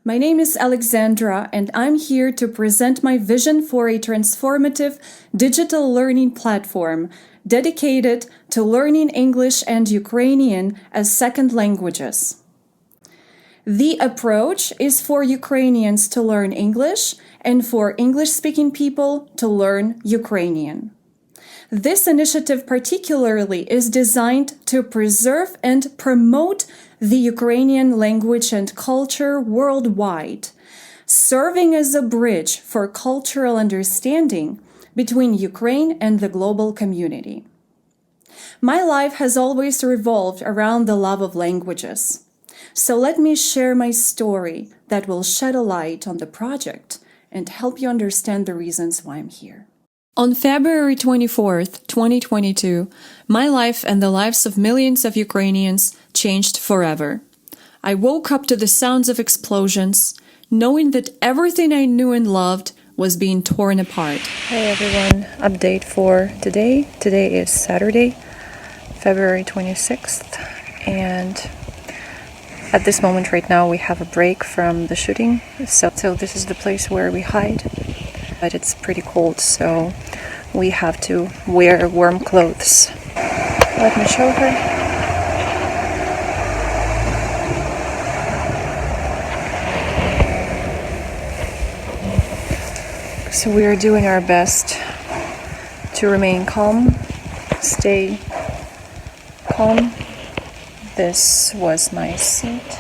My name is Aleksandra, and I'm here to present my vision for a transformative digital learning platform dedicated to learning English and Ukrainian as second languages. The approach is for Ukrainians to learn English and for English-speaking people to learn Ukrainian. This initiative particularly is designed to preserve and promote the Ukrainian language and culture worldwide, serving as a bridge for cultural understanding between Ukraine and the global community. My life has always revolved around the love of languages. So let me share my story that will shed a light on the project and help you understand the reasons why I'm here. On February 24th, 2022, my life and the lives of millions of Ukrainians changed forever. I woke up to the sounds of explosions, knowing that everything I knew and loved was being torn apart. Hey everyone, update for today. Today is Saturday, February 26th, and at this moment right now we have a break from the shooting, so this is the place where we hide. But it's pretty cold, so we have to wear warm clothes. Let me show her. So we are doing our best to remain calm, stay calm. This was my seat,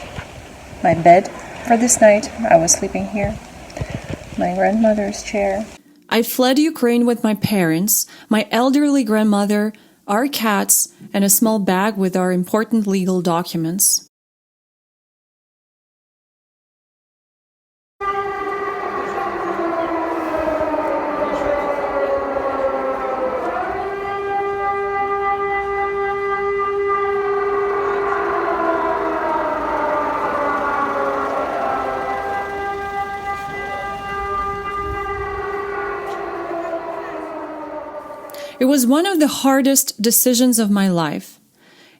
my bed for this night. I was sleeping here. My grandmother's chair. I fled Ukraine with my parents, my elderly grandmother, our cats, and a small bag with our important legal documents. It was one of the hardest decisions of my life.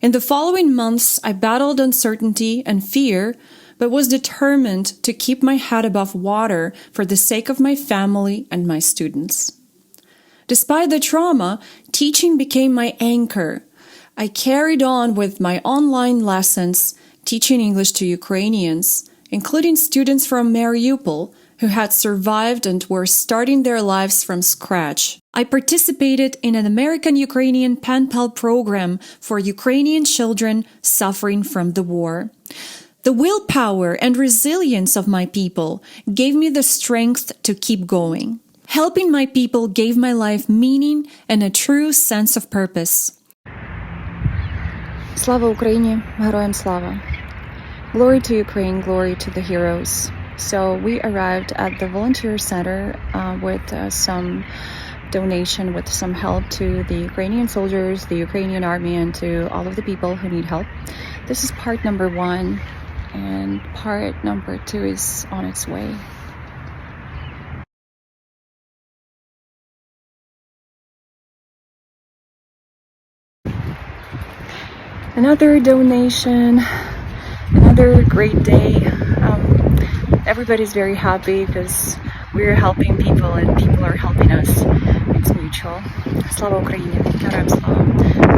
In the following months, I battled uncertainty and fear, but was determined to keep my head above water for the sake of my family and my students. Despite the trauma, teaching became my anchor. I carried on with my online lessons, teaching English to Ukrainians, including students from Mariupol, who had survived and were starting their lives from scratch. I participated in an American-Ukrainian pen pal program for Ukrainian children suffering from the war. The willpower and resilience of my people gave me the strength to keep going. Helping my people gave my life meaning and a true sense of purpose. Slava Ukraini, Героям слава. Glory to Ukraine, glory to the heroes. So we arrived at the volunteer center with some donation, with some help to the Ukrainian soldiers, the Ukrainian army, and to all of the people who need help. This is part number 1, and part number 2 is on its way. Another donation, another great day. Everybody's very happy because we're helping people and people are helping us. It's mutual. Slava Ukraini, Героям слава.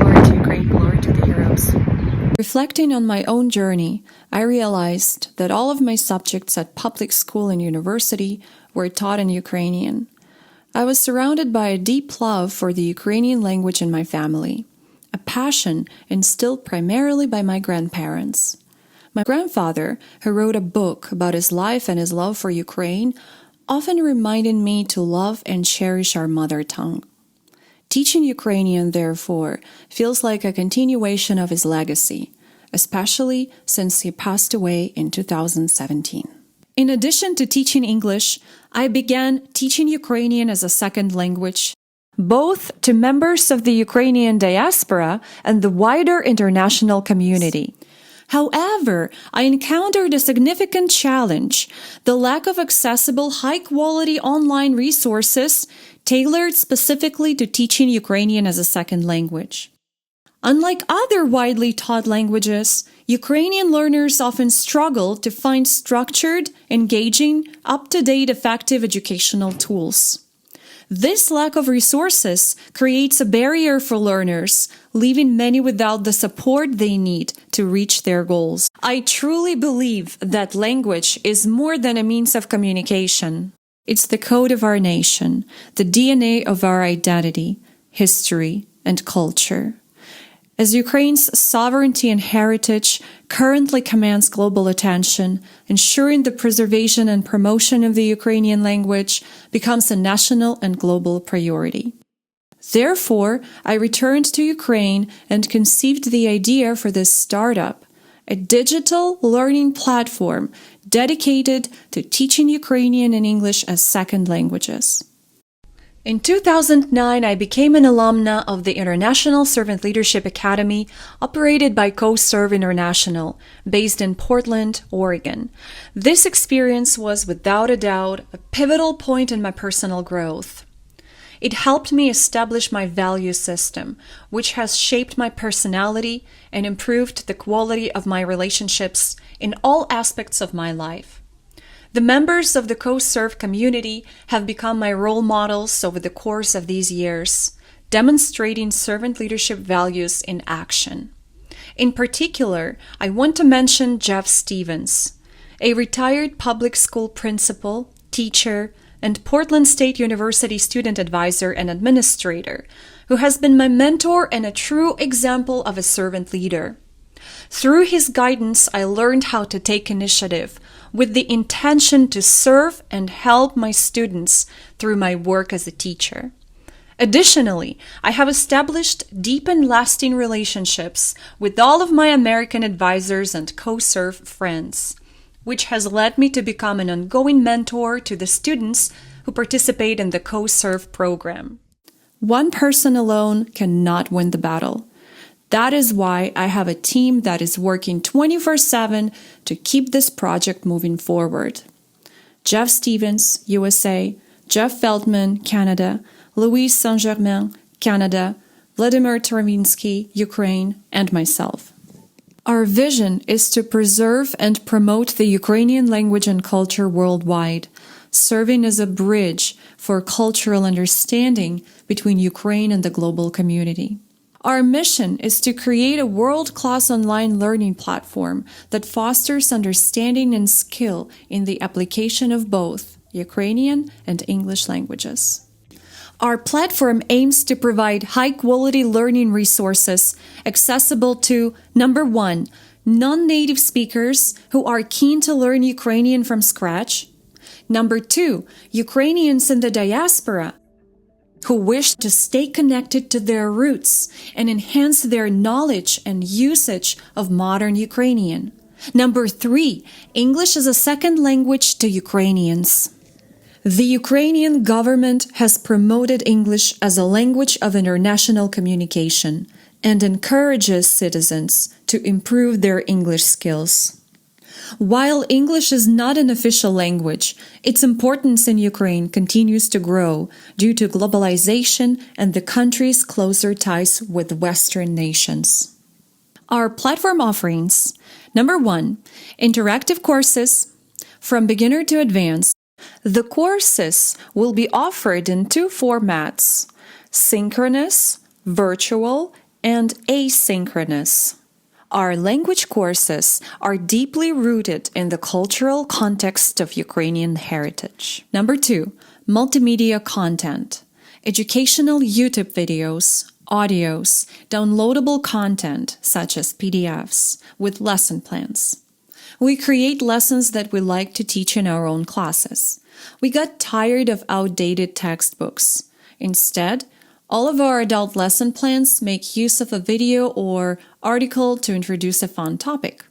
Glory to Ukraine, glory to the heroes. Reflecting on my own journey, I realized that all of my subjects at public school and university were taught in Ukrainian. I was surrounded by a deep love for the Ukrainian language in my family, a passion instilled primarily by my grandparents. My grandfather, who wrote a book about his life and his love for Ukraine, often reminded me to love and cherish our mother tongue. Teaching Ukrainian, therefore, feels like a continuation of his legacy, especially since he passed away in 2017. In addition to teaching English, I began teaching Ukrainian as a second language, both to members of the Ukrainian diaspora and the wider international community. However, I encountered a significant challenge: the lack of accessible, high-quality online resources tailored specifically to teaching Ukrainian as a second language. Unlike other widely taught languages, Ukrainian learners often struggle to find structured, engaging, up-to-date, effective educational tools. This lack of resources creates a barrier for learners, leaving many without the support they need to reach their goals. I truly believe that language is more than a means of communication. It's the code of our nation, the DNA of our identity, history, and culture. As Ukraine's sovereignty and heritage currently commands global attention, ensuring the preservation and promotion of the Ukrainian language becomes a national and global priority. Therefore, I returned to Ukraine and conceived the idea for this startup, a digital learning platform dedicated to teaching Ukrainian and English as second languages. In 2009, I became an alumna of the International Servant Leadership Academy operated by CoServe International, based in Portland, Oregon. This experience was, without a doubt, a pivotal point in my personal growth. It helped me establish my value system, which has shaped my personality and improved the quality of my relationships in all aspects of my life. The members of the CoServe community have become my role models over the course of these years, demonstrating servant leadership values in action. In particular, I want to mention Jeff Stevens, a retired public school principal, teacher, and Portland State University student advisor and administrator, who has been my mentor and a true example of a servant leader. Through his guidance, I learned how to take initiative with the intention to serve and help my students through my work as a teacher. Additionally, I have established deep and lasting relationships with all of my American advisors and CoServe friends, which has led me to become an ongoing mentor to the students who participate in the CoServe program. One person alone cannot win the battle. That is why I have a team that is working 24/7 to keep this project moving forward. Jeff Stevens, USA, Jeff Feldman, Canada, Louise Saint-Germain, Canada, Vladimir Travinsky, Ukraine, and myself. Our vision is to preserve and promote the Ukrainian language and culture worldwide, serving as a bridge for cultural understanding between Ukraine and the global community. Our mission is to create a world-class online learning platform that fosters understanding and skill in the application of both Ukrainian and English languages. Our platform aims to provide high-quality learning resources accessible to, number one, non-native speakers who are keen to learn Ukrainian from scratch, number two, Ukrainians in the diaspora who wish to stay connected to their roots and enhance their knowledge and usage of modern Ukrainian. Number three, English as a second language to Ukrainians. The Ukrainian government has promoted English as a language of international communication and encourages citizens to improve their English skills. While English is not an official language, its importance in Ukraine continues to grow due to globalization and the country's closer ties with Western nations. Our platform offerings: number one, interactive courses from beginner to advanced. The courses will be offered in two formats: synchronous, virtual, and asynchronous. Our language courses are deeply rooted in the cultural context of Ukrainian heritage. Number two, multimedia content, educational YouTube videos, audios, downloadable content such as PDFs with lesson plans. We create lessons that we like to teach in our own classes. We got tired of outdated textbooks. Instead, all of our adult lesson plans make use of a video or article to introduce a fun topic.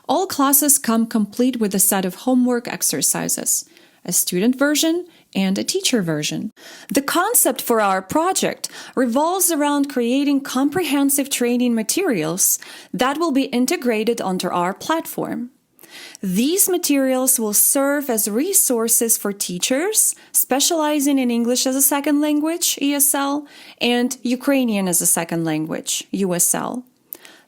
All classes come complete with a set of homework exercises, a student version and a teacher version. The concept for our project revolves around creating comprehensive training materials that will be integrated onto our platform. These materials will serve as resources for teachers specializing in English as a second language, ESL, and Ukrainian as a second language, USL.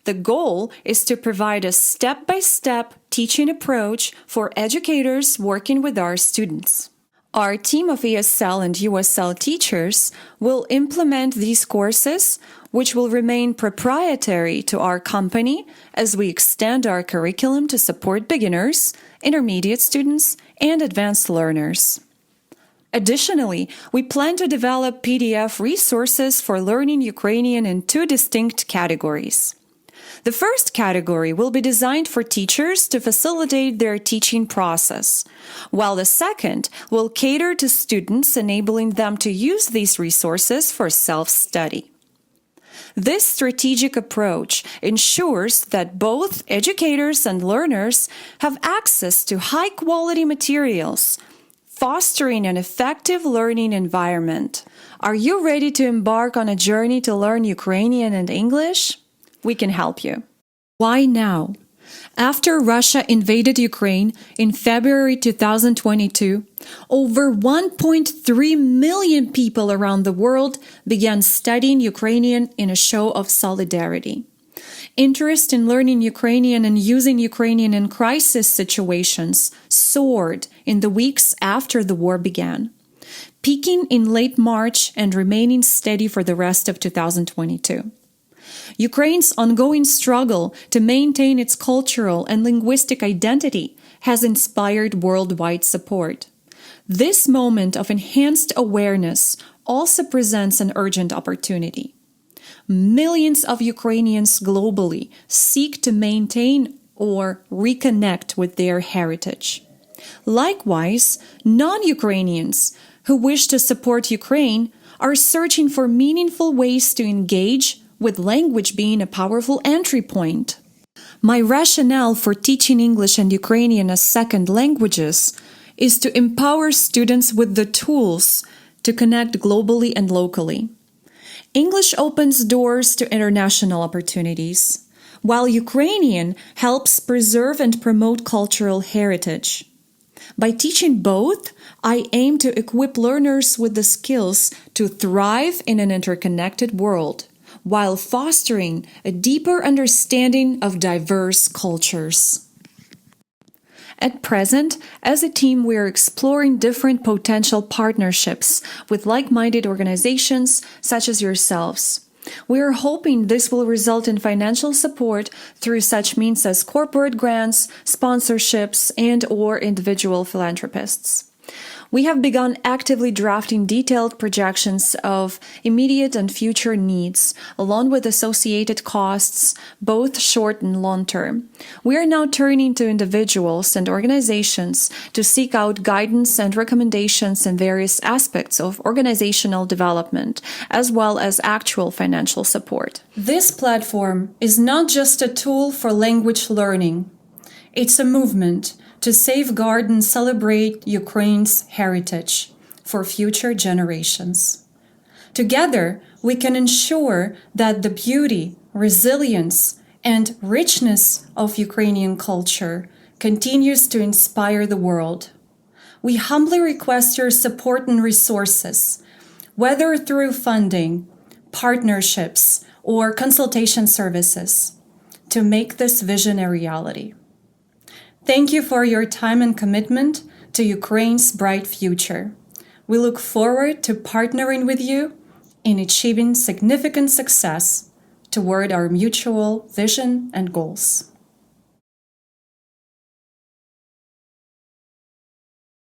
The goal is to provide a step-by-step teaching approach for educators working with our students. Our team of ESL and USL teachers will implement these courses, which will remain proprietary to our company as we extend our curriculum to support beginners, intermediate students, and advanced learners. Additionally, we plan to develop PDF resources for learning Ukrainian in two distinct categories. The first category will be designed for teachers to facilitate their teaching process, while the second will cater to students, enabling them to use these resources for self-study. This strategic approach ensures that both educators and learners have access to high-quality materials, fostering an effective learning environment. Are you ready to embark on a journey to learn Ukrainian and English? We can help you. Why now? After Russia invaded Ukraine in February 2022, over 1.3 million people around the world began studying Ukrainian in a show of solidarity. Interest in learning Ukrainian and using Ukrainian in crisis situations soared in the weeks after the war began, peaking in late March and remaining steady for the rest of 2022. Ukraine's ongoing struggle to maintain its cultural and linguistic identity has inspired worldwide support. This moment of enhanced awareness also presents an urgent opportunity. Millions of Ukrainians globally seek to maintain or reconnect with their heritage. Likewise, non-Ukrainians who wish to support Ukraine are searching for meaningful ways to engage, with language being a powerful entry point. My rationale for teaching English and Ukrainian as second languages is to empower students with the tools to connect globally and locally. English opens doors to international opportunities, while Ukrainian helps preserve and promote cultural heritage. By teaching both, I aim to equip learners with the skills to thrive in an interconnected world, while fostering a deeper understanding of diverse cultures. At present, as a team, we are exploring different potential partnerships with like-minded organizations such as yourselves. We are hoping this will result in financial support through such means as corporate grants, sponsorships, and/or individual philanthropists. We have begun actively drafting detailed projections of immediate and future needs, along with associated costs, both short and long term. We are now turning to individuals and organizations to seek out guidance and recommendations in various aspects of organizational development, as well as actual financial support. This platform is not just a tool for language learning. It's a movement to safeguard and celebrate Ukraine's heritage for future generations. Together, we can ensure that the beauty, resilience, and richness of Ukrainian culture continues to inspire the world. We humbly request your support and resources, whether through funding, partnerships, or consultation services, to make this vision a reality. Thank you for your time and commitment to Ukraine's bright future. We look forward to partnering with you in achieving significant success toward our mutual vision and goals.